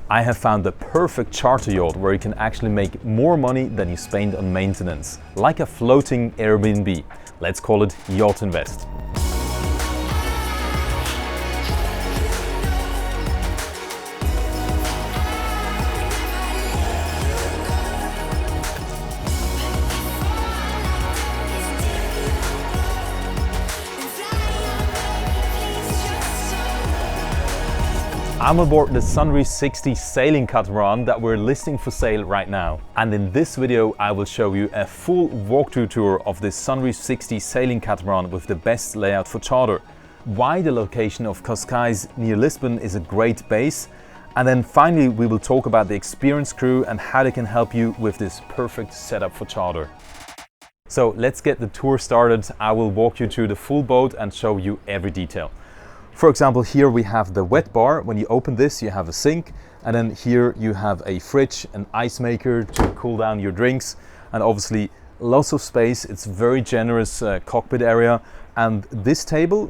I have found the perfect charter yacht where you can actually make more money than you spend on maintenance, like a floating Airbnb. Let's call it Yacht Invest. I'm aboard the Sunreef 60 sailing catamaran that we're listing for sale right now. And in this video I will show you a full walkthrough tour of this Sunreef 60 sailing catamaran with the best layout for charter. Why the location of Cascais near Lisbon is a great base. And then finally we will talk about the experienced crew and how they can help you with this perfect setup for charter. So let's get the tour started. I will walk you through the full boat and show you every detail. For example, here we have the wet bar. When you open this, you have a sink, and then here you have a fridge, an ice maker to cool down your drinks, and obviously lots of space. It's very generous cockpit area, and this table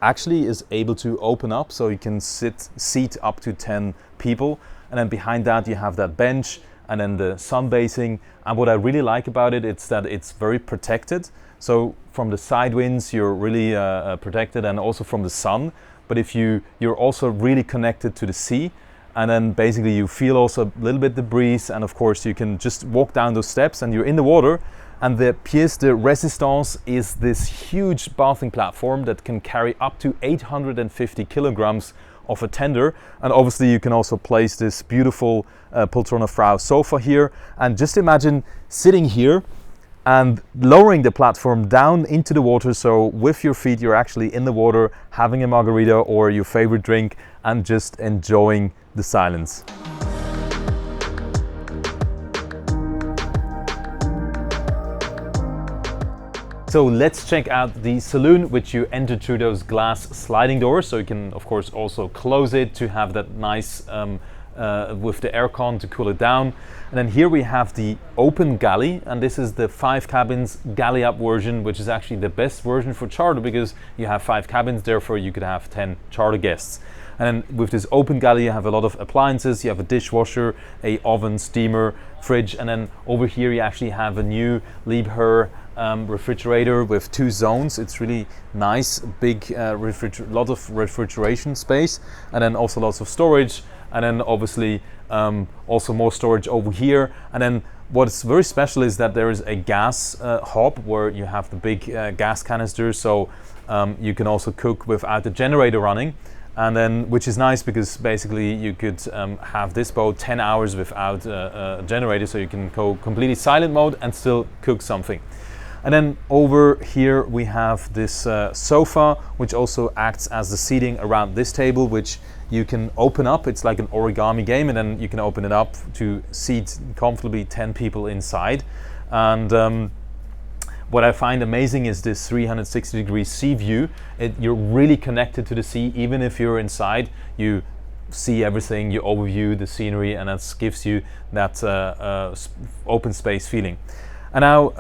actually is able to open up so you can seat up to 10 people, and then behind that you have that bench and then the sun basing. And what I really like about it is that it's very protected. So from the side winds you're really protected, and also from the sun. But if you're also really connected to the sea, and then basically you feel also a little bit the breeze, and of course you can just walk down those steps and you're in the water. And the pièce de résistance is this huge bathing platform that can carry up to 850 kilograms of a tender. And obviously you can also place this beautiful Poltrona Frau sofa here, and just imagine sitting here and lowering the platform down into the water, so with your feet you're actually in the water having a margarita or your favorite drink and just enjoying the silence. So let's check out the saloon, which you enter through those glass sliding doors, so you can of course also close it to have that nice with the aircon to cool it down. And then here we have the open galley, and this is the 5 cabins galley up version, which is actually the best version for charter because you have 5 cabins, therefore you could have 10 charter guests. And then with this open galley you have a lot of appliances. You have a dishwasher, a oven, steamer, fridge, and then over here you actually have a new Liebherr refrigerator with 2 zones. It's really nice, big lot of refrigeration space, and then also lots of storage, and then obviously also more storage over here. And then what's very special is that there is a gas hob where you have the big gas canisters, so you can also cook without the generator running. And then, which is nice because basically you could have this boat 10 hours without a generator, so you can go completely silent mode and still cook something. And then over here we have this sofa, which also acts as the seating around this table, which you can open up. It's like an origami game, and then you can open it up to seat comfortably 10 people inside. And what I find amazing is this 360-degree sea view. You're really connected to the sea. Even if you're inside, you see everything, you overview the scenery, and that gives you that open space feeling. And now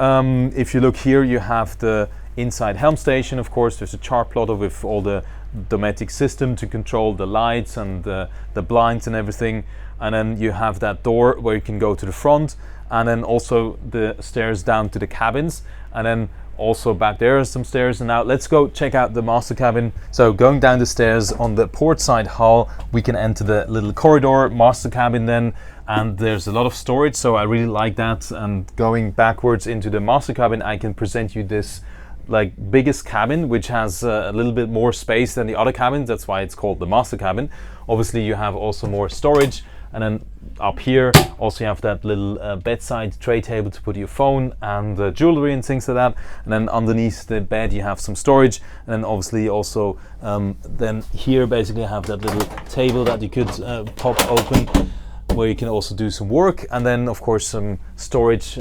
if you look here, you have the inside helm station. Of course there's a chart plotter with all the Dometic system to control the lights and the blinds and everything. And then you have that door where you can go to the front, and then also the stairs down to the cabins, and then also back there are some stairs. And now let's go check out the master cabin. So going down the stairs on the port side hull, we can enter the little corridor master cabin then, and there's a lot of storage, so I really like that. And going backwards into the master cabin, I can present you this like biggest cabin, which has a little bit more space than the other cabins. That's why it's called the master cabin. Obviously you have also more storage, and then up here also you have that little bedside tray table to put your phone and jewelry and things like that. And then underneath the bed you have some storage, and then obviously also then here basically have that little table that you could pop open, where you can also do some work. And then of course some storage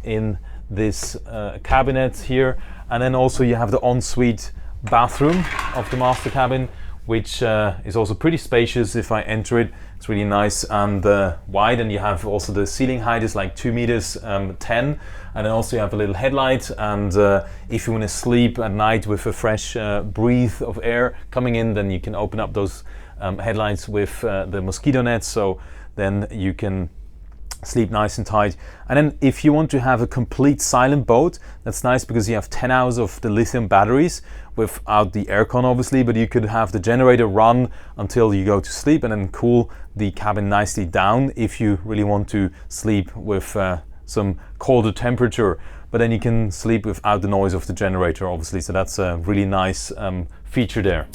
in this cabinet here. And then also you have the ensuite bathroom of the master cabin, which is also pretty spacious. If I enter it, it's really nice and wide, and you have also the ceiling height is like 2 meters 10, and then also you have a little headlight. And if you want to sleep at night with a fresh breath of air coming in, then you can open up those headlights with the mosquito nets, so then you can sleep nice and tight. And then if you want to have a complete silent boat, that's nice because you have 10 hours of the lithium batteries without the aircon obviously, but you could have the generator run until you go to sleep and then cool the cabin nicely down if you really want to sleep with some colder temperature. But then you can sleep without the noise of the generator obviously, so that's a really nice feature there.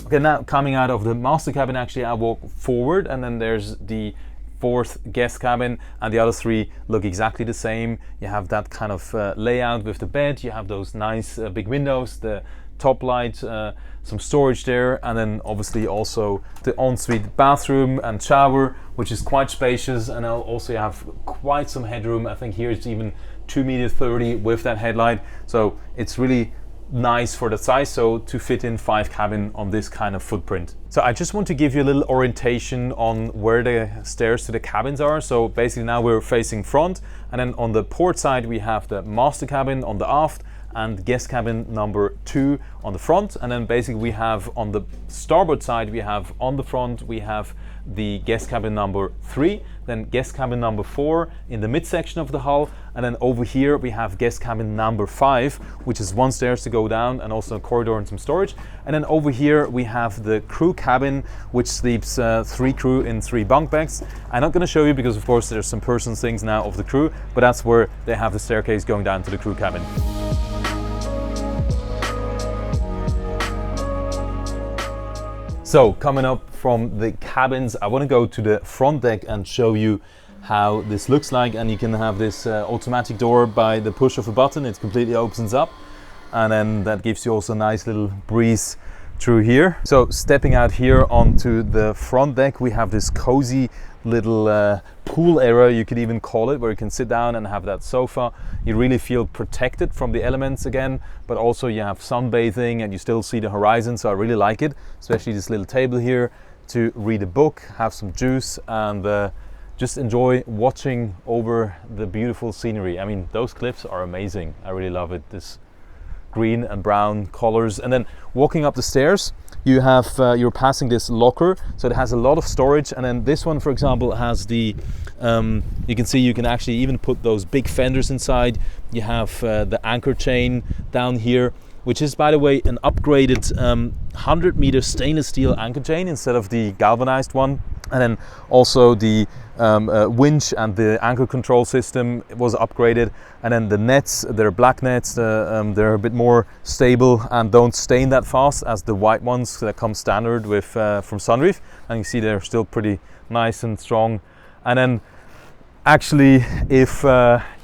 Okay, now coming out of the master cabin, actually I walk forward and then there's the fourth guest cabin, and the other three look exactly the same. You have that kind of layout with the bed, you have those nice big windows, the top light, some storage there, and then obviously also the ensuite bathroom and shower, which is quite spacious, and I'll also have quite some headroom. I think here it's even 2.30 m with that headlight, so it's really nice for the size, so to fit in 5 cabin on this kind of footprint. So I just want to give you a little orientation on where the stairs to the cabins are. So basically now we're facing front, and then on the port side we have the master cabin on the aft and guest cabin number 2 on the front, and then basically we have on the starboard side, we have on the front we have the guest cabin number 3, then guest cabin number 4 in the midsection of the hull, and then over here we have guest cabin number 5, which is 1 stairs to go down and also a corridor and some storage. And then over here we have the crew cabin, which sleeps 3 crew in 3 bunk beds. I'm not going to show you because of course there's some personal things now of the crew, but that's where they have the staircase going down to the crew cabin. So coming up from the cabins, I want to go to the front deck and show you how this looks like. And you can have this automatic door by the push of a button. It completely opens up, and then that gives you also a nice little breeze through here. So stepping out here onto the front deck, we have this cozy little pool area, you could even call it, where you can sit down and have that sofa. You really feel protected from the elements again, but also you have sunbathing and you still see the horizon, so I really like it, especially this little table here to read a book, have some juice, and just enjoy watching over the beautiful scenery. I mean, those cliffs are amazing. I really love it, this green and brown colors. And then walking up the stairs, you have you're passing this locker, so it has a lot of storage. And then this one, for example, has the you can see you can actually even put those big fenders inside. You have the anchor chain down here, which is, by the way, an upgraded 100-meter stainless steel anchor chain instead of the galvanized one. And then also the winch and the anchor control system was upgraded. And then the nets, they're black nets, they're a bit more stable and don't stain that fast as the white ones that come standard with from Sunreef. And you see they're still pretty nice and strong. And then actually, if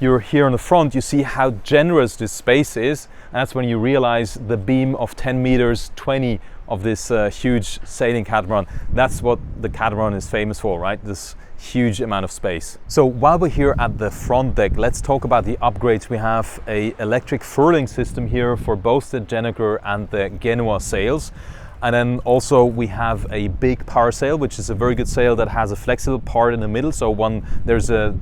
you're here on the front, you see how generous this space is. And that's when you realize the beam of 10 meters 20 of this huge sailing catamaran. That's what the catamaran is famous for, right? This huge amount of space. So while we're here at the front deck, let's talk about the upgrades. We have a electric furling system here for both the Gennaker and the Genoa sails. And then also we have a big power sail, which is a very good sail that has a flexible part in the middle. So when there's a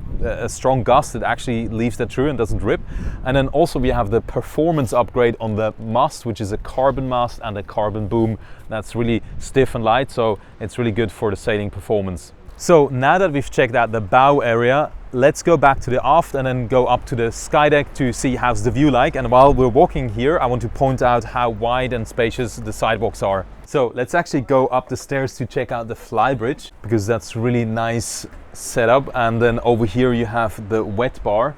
strong gust, it actually leaves that through and doesn't rip. And then also we have the performance upgrade on the mast, which is a carbon mast and a carbon boom that's really stiff and light. So it's really good for the sailing performance. So now that we've checked out the bow area, let's go back to the aft and then go up to the sky deck to see how's the view like. And while we're walking here, I want to point out how wide and spacious the sidewalks are. So let's actually go up the stairs to check out the Flybridge, because that's really nice setup. And then over here you have the wet bar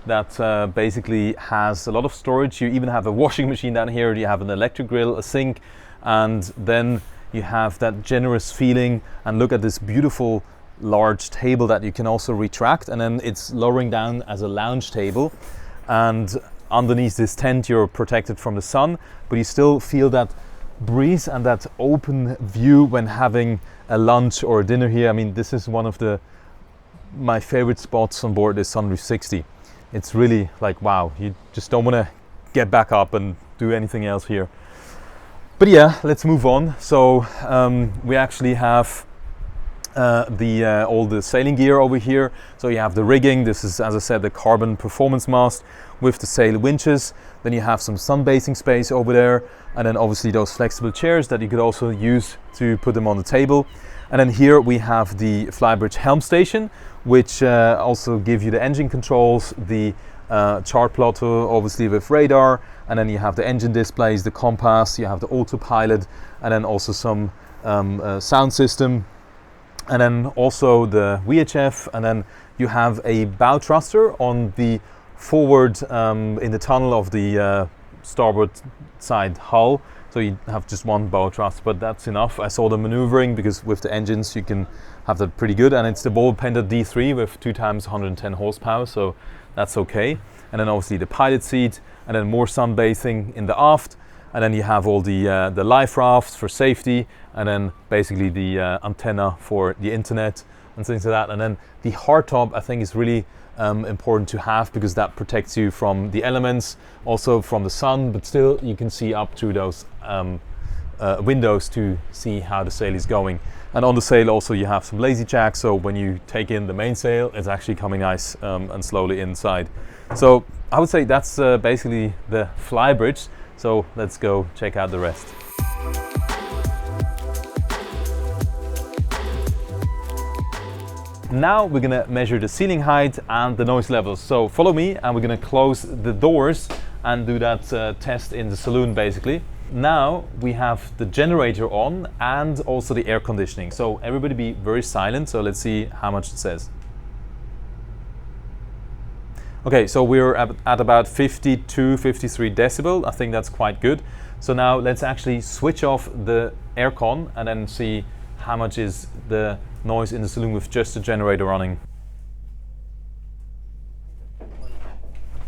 that basically has a lot of storage. You even have a washing machine down here. You have an electric grill, a sink, and then you have that generous feeling. And look at this beautiful large table that you can also retract, and then it's lowering down as a lounge table. And underneath this tent you're protected from the sun, but you still feel that breeze and that open view when having a lunch or a dinner here. I mean, this is one of my favorite spots on board this Sunreef 60. It's really like, wow, you just don't want to get back up and do anything else here. But yeah, let's move on. So we actually have all the sailing gear over here. So you have the rigging. This is, as I said, the carbon performance mast with the sail winches. Then you have some sunbathing space over there, and then obviously those flexible chairs that you could also use to put them on the table. And then here we have the Flybridge helm station, which also give you the engine controls, the chart plotter obviously with radar, and then you have the engine displays, the compass, you have the autopilot, and then also some sound system, and then also the VHF, and then you have a bow thruster on the forward in the tunnel of the starboard side hull. So you have just one bow thrust, but that's enough. I saw the maneuvering because with the engines you can have that pretty good, and it's the Ball Penta D3 with 2 times 110 horsepower, so that's okay. And then obviously the pilot seat, and then more sunbathing in the aft, and then you have all the life rafts for safety, and then basically the antenna for the internet and things like that. And then the hardtop I think is really important to have, because that protects you from the elements, also from the sun, but still you can see up through those windows to see how the sail is going. And on the sail also you have some lazy jacks, so when you take in the mainsail it's actually coming nice and slowly inside. So I would say that's basically the Flybridge. So let's go check out the rest. Now we're gonna measure the ceiling height and the noise levels. So follow me, and we're gonna close the doors and do that test in the saloon basically. Now we have the generator on and also the air conditioning. So everybody be very silent. So let's see how much it says. Okay, so we're at about 52, 53 decibel. I think that's quite good. So now let's actually switch off the aircon and then see how much is the noise in the saloon with just the generator running.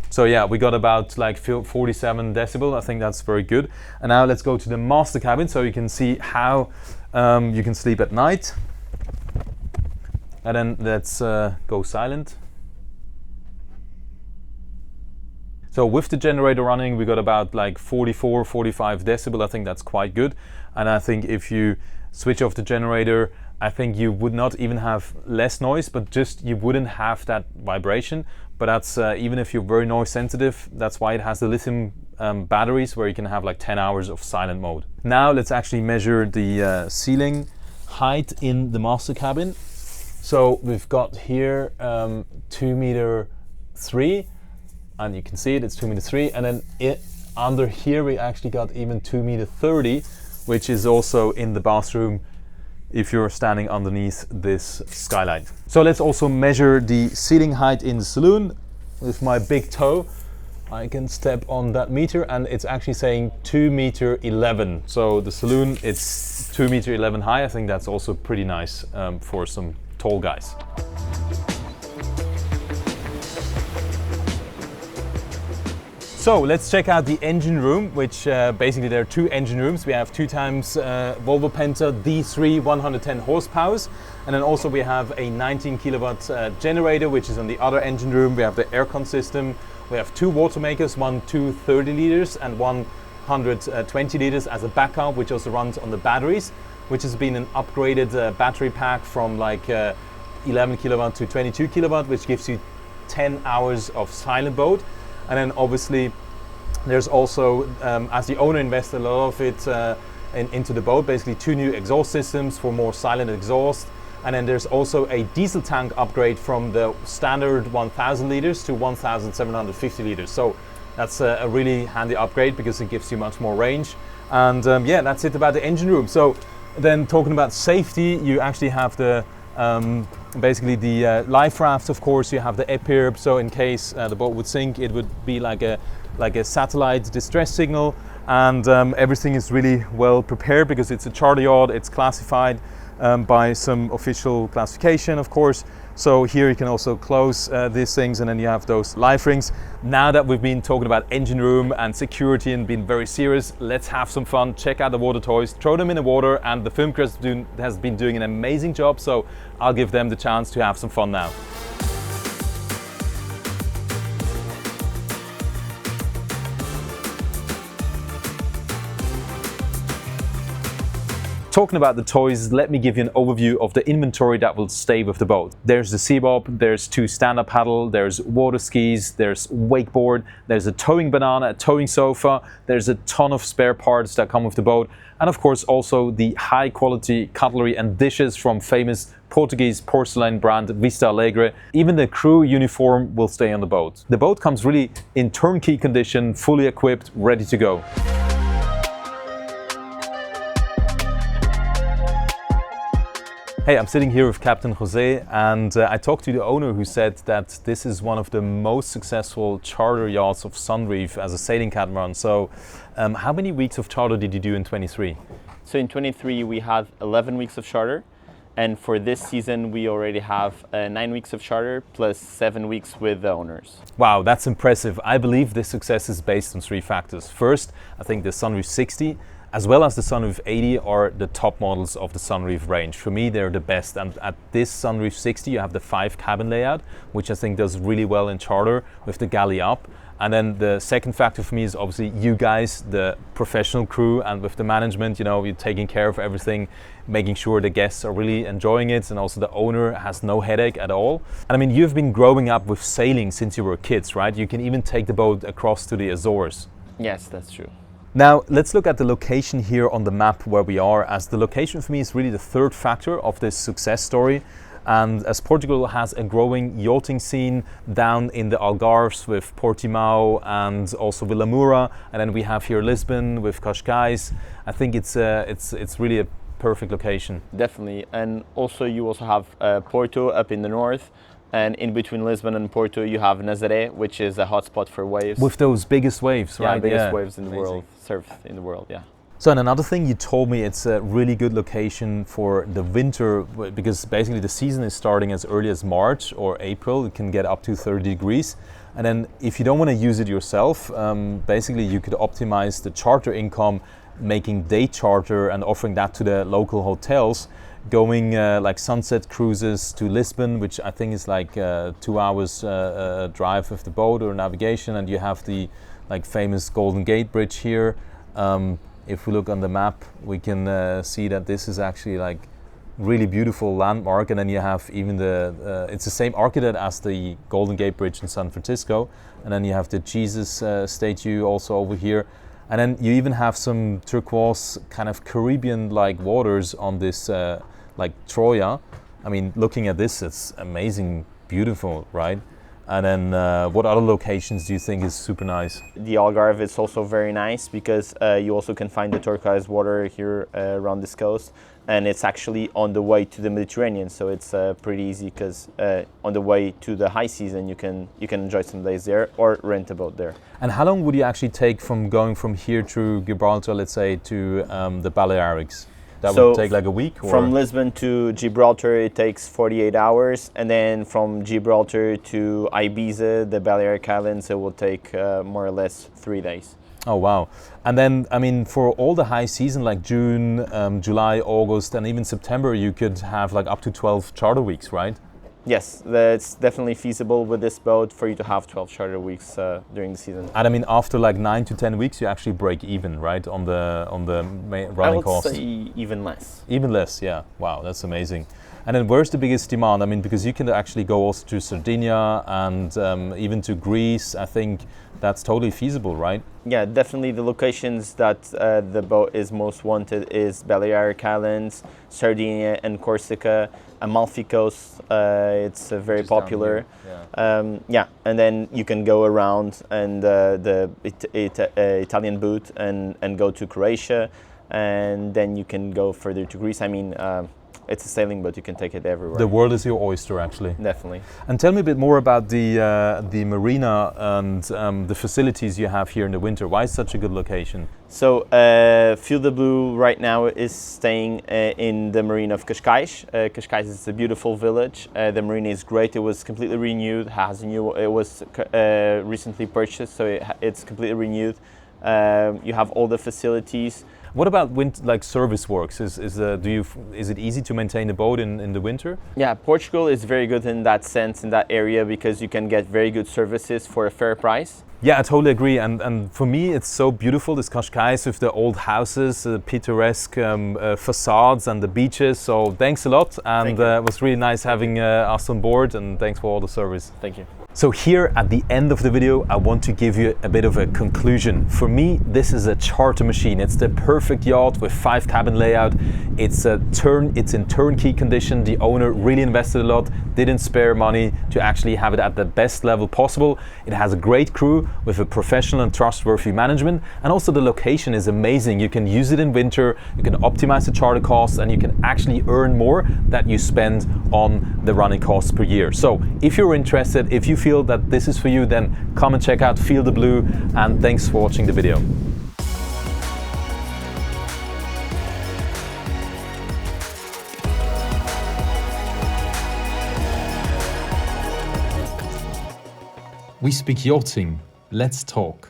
So yeah, we got about like 47 decibel. I think that's very good. And now let's go to the master cabin so you can see how you can sleep at night. And then let's go silent. So with the generator running, we got about like 44, 45 decibel. I think that's quite good. And I think if you switch off the generator, I think you would not even have less noise, but just you wouldn't have that vibration. But that's even if you're very noise sensitive, that's why it has the lithium batteries where you can have like 10 hours of silent mode. Now let's actually measure the ceiling height in the master cabin. So we've got here 2 meter 3, and you can see it's 2 meter 3, and then under here we actually got even 2 meter 30, which is also in the bathroom if you're standing underneath this skylight. So let's also measure the ceiling height in the saloon. With my big toe I can step on that meter, and it's actually saying 2 meter 11. So the saloon, it's 2 meter 11 high. I think that's also pretty nice for some tall guys. So let's check out the engine room, which basically there are 2 engine rooms. We have 2 times Volvo Penta D3 110 horsepower, and then also we have a 19 kilowatt generator, which is on the other engine room. We have the aircon system. We have 2 water makers, one 230 liters and one 120 liters as a backup, which also runs on the batteries, which has been an upgraded battery pack from like 11 kilowatt to 22 kilowatt, which gives you 10 hours of silent mode. And then obviously there's also, as the owner invested a lot of it into the boat, basically 2 new exhaust systems for more silent exhaust. And then there's also a diesel tank upgrade from the standard 1000 liters to 1750 liters. So that's a really handy upgrade because it gives you much more range. And yeah, that's it about the engine room. So then talking about safety, you actually have the basically the life raft, of course. You have the EPIRB, so in case the boat would sink, it would be like a satellite distress signal, and everything is really well prepared because it's a charter yacht. It's classified by some official classification, of course. So here you can also close these things, and then you have those life rings. Now that we've been talking about engine room and security and been very serious, let's have some fun. Check out the water toys, throw them in the water, and the film crew has been doing an amazing job, so I'll give them the chance to have some fun now. Talking about the toys, let me give you an overview of the inventory that will stay with the boat. There's the Seabob, there's 2 stand-up paddle, there's water skis, there's wakeboard, there's a towing banana, a towing sofa, there's a ton of spare parts that come with the boat, and of course also the high quality cutlery and dishes from famous Portuguese porcelain brand Vista Alegre. Even the crew uniform will stay on the boat. The boat comes really in turnkey condition, fully equipped, ready to go. Hey, I'm sitting here with Captain Jose, and I talked to the owner who said that this is one of the most successful charter yachts of Sunreef as a sailing catamaran. So how many weeks of charter did you do in 23? So in 23 we had 11 weeks of charter, and for this season we already have 9 weeks of charter plus 7 weeks with the owners. Wow, that's impressive. I believe this success is based on 3 factors. First, I think the Sunreef 60 as well as the Sunreef 80 are the top models of the Sunreef range. For me, they're the best. And at this Sunreef 60, you have the 5 cabin layout, which I think does really well in charter with the galley up. And then the second factor for me is obviously you guys, the professional crew, and with the management, you know, you're taking care of everything, making sure the guests are really enjoying it, and also the owner has no headache at all. And I mean, you've been growing up with sailing since you were kids, right? You can even take the boat across to the Azores. Yes, that's true. Now, let's look at the location here on the map where we are, as the location for me is really the third factor of this success story. And as Portugal has a growing yachting scene down in the Algarves with Portimao and also Vila Moura, and then we have here Lisbon with Cascais. I think it's really a perfect location. Definitely, and also you also have Porto up in the north. And in between Lisbon and Porto, you have Nazaré, which is a hotspot for waves. With those biggest waves, right? Yeah, biggest waves in the world, surf in the world, yeah. So, and another thing, you told me it's a really good location for the winter, because basically the season is starting as early as March or April. It can get up to 30 degrees. And then if you don't want to use it yourself, basically you could optimize the charter income, making day charter and offering that to the local hotels, going like sunset cruises to Lisbon, which I think is like 2 hours drive with the boat or navigation, and you have the like famous Golden Gate Bridge here. If we look on the map, we can see that this is actually like really beautiful landmark, and then you have even the it's the same architect as the Golden Gate Bridge in San Francisco, and then you have the Jesus statue also over here. And then you even have some turquoise kind of Caribbean-like waters on this like Troya. I mean, looking at this, it's amazing, beautiful, right? And then what other locations do you think is super nice? The Algarve is also very nice because you also can find the turquoise water here around this coast. And it's actually on the way to the Mediterranean, so it's pretty easy because on the way to the high season you can enjoy some days there or rent a boat there. And how long would you actually take from going from here to Gibraltar, let's say, to the Balearics? That would take like a week? Or? From Lisbon to Gibraltar it takes 48 hours, and then from Gibraltar to Ibiza, the Balearic Islands, it will take more or less 3 days. Oh wow. And then, I mean, for all the high season like June, July, August, and even September, you could have like up to 12 charter weeks, right? Yes, that's definitely feasible with this boat for you to have 12 charter weeks during the season. And I mean, after like 9 to 10 weeks, you actually break even, right, on the running cost? I would say even less. Even less, yeah. Wow, that's amazing. And then where's the biggest demand? I mean, because you can actually go also to Sardinia and even to Greece. I think that's totally feasible, right? Yeah, definitely the locations that the boat is most wanted is Balearic Islands, Sardinia and Corsica, Amalfi Coast. It's very popular. Yeah, and then you can go around and the Italian boot and go to Croatia, and then you can go further to Greece. I mean, it's a sailing boat, you can take it everywhere. The world is your oyster, actually. Definitely. And tell me a bit more about the marina and the facilities you have here in the winter. Why is such a good location? So, Feel the Blue right now is staying in the marina of Cascais. Cascais is a beautiful village. The marina is great. It was completely renewed. It was recently purchased, so it's completely renewed. You have all the facilities. What about like service works? Is it easy to maintain a boat in the winter? Yeah, Portugal is very good in that sense, in that area, because you can get very good services for a fair price. Yeah, I totally agree. And for me, it's so beautiful, this Cascais with the old houses, picturesque facades and the beaches. So thanks a lot. And it was really nice having us on board, and thanks for all the service. Thank you. So here at the end of the video, I want to give you a bit of a conclusion. For me, this is a charter machine. It's the perfect yacht with 5 cabin layout. It's in turnkey condition. The owner really invested a lot, didn't spare money to actually have it at the best level possible. It has a great crew with a professional and trustworthy management. And also the location is amazing. You can use it in winter, you can optimize the charter costs, and you can actually earn more that you spend on the running costs per year. So if you're interested, if you feel that this is for you, then come and check out Feel the Blue, and thanks for watching the video. We speak yachting. Let's talk.